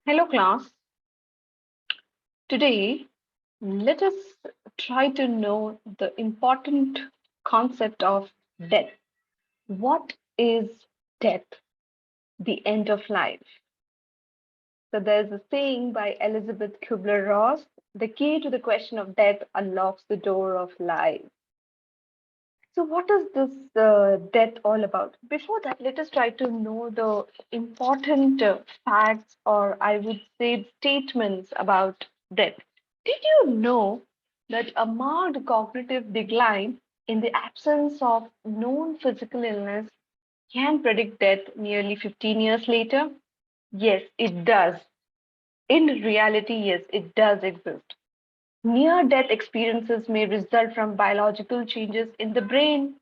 Hello, class. Today, let us try to know the important concept of death. What is death? The end of life. So, there's a saying by Elizabeth Kubler Ross: the key to the question of death unlocks the door of life. So, what is this death all about? Before that, let us try to know the important facts, or I would say statements about death. Did you know that a marked cognitive decline in the absence of known physical illness can predict death nearly 15 years later? Yes, it does. In reality, yes, it does exist. Near death experiences may result from biological changes in the brain.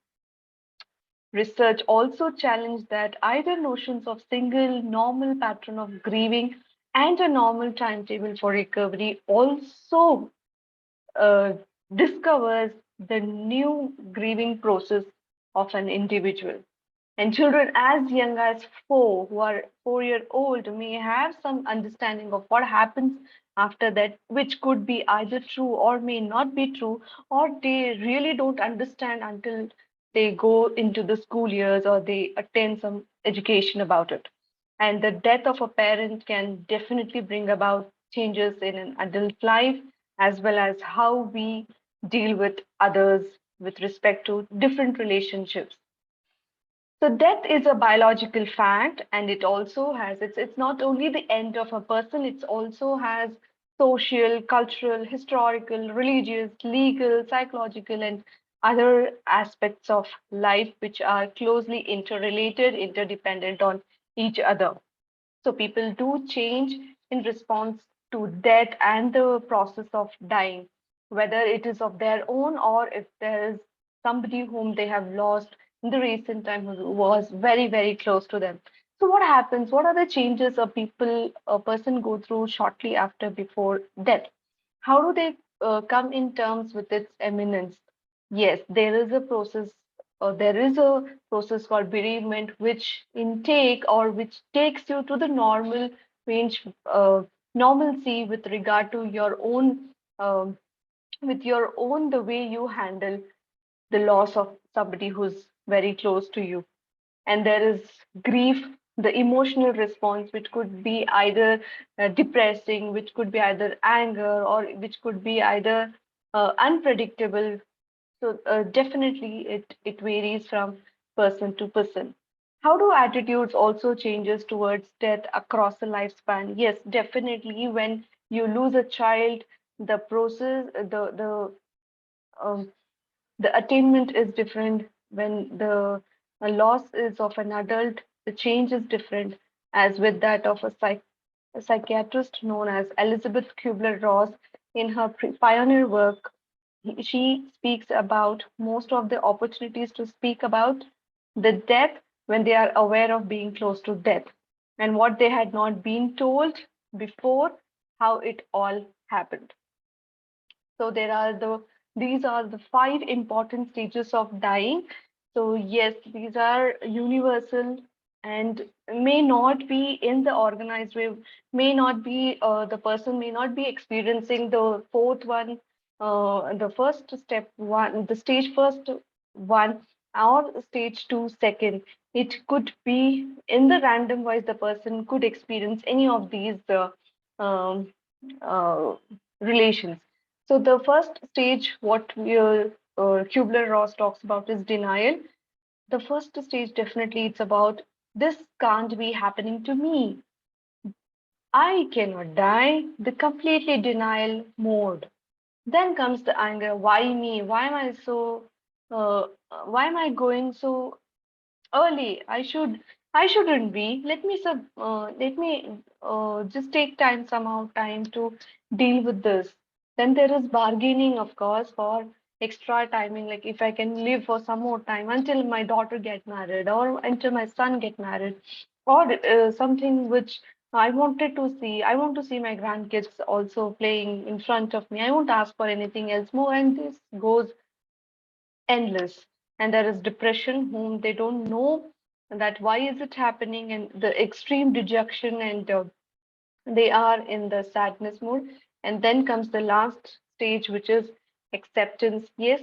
Research also challenged that either notions of single normal pattern of grieving and a normal timetable for recovery also uh, discovers the new grieving process of an individual. And children as young as four, who are 4 year old, may have some understanding of what happens after that, which could be either true or may not be true, or they really don't understand until they go into the school years or they attend some education about it. And the death of a parent can definitely bring about changes in an adult life, as well as how we deal with others with respect to different relationships. So death is a biological fact, and it also has it's not only the end of a person, it also has social, cultural, historical, religious, legal, psychological, and other aspects of life which are closely interrelated, interdependent on each other. So people do change in response to death and the process of dying, whether it is of their own or if there is somebody whom they have lost in the recent time who was very, very close to them. So what happens? What are the changes a person go through shortly after before death? How do they come in terms with its imminence? Yes, there is a process, or there is a process called bereavement, which intake or which takes you to the normal range, normalcy with regard to your own, with your own the way you handle the loss of somebody who's very close to you. And there is grief, the emotional response, which could be either depressing, which could be either anger, or which could be either unpredictable. So definitely it varies from person to person. How do attitudes also changes towards death across the lifespan? Yes, definitely. When you lose a child, the process, um, the attainment is different. When the loss is of an adult, the change is different, as with that of a psychiatrist known as Elizabeth Kubler-Ross in her pioneer work. She speaks about most of the opportunities to speak about the death when they are aware of being close to death and what they had not been told before, how it all happened. So there are these are the five important stages of dying. So yes, these are universal and may not be in the organized way, may not be the person may not be experiencing the fourth one, the first step one, the stage first one, or stage two second. It could be in the random wise the person could experience any of these um, uh, relations. So the first stage, what Kubler-Ross talks about is denial. The first stage, definitely, it's about this can't be happening to me. I cannot die. The completely denial mode. Then comes the anger. Why me? Why am I so? Why am I going so early? I shouldn't be. Let me just take time somehow time to deal with this. Then there is bargaining, of course, for extra timing. Like if I can live for some more time until my daughter get married or until my son get married, or something which I wanted to see. I want to see my grandkids also playing in front of me. I won't ask for anything else more, and this goes endless. And there is depression whom they don't know that why is it happening, and the extreme dejection and They are in the sadness mood. And then comes the last stage, which is acceptance. Yes,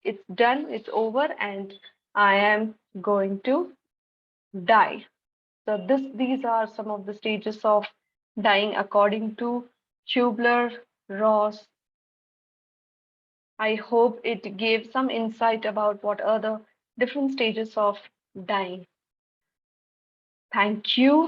it's done, it's over, and I am going to die. So these are some of the stages of dying according to Kubler-Ross. I hope it gave some insight about what are the different stages of dying. Thank you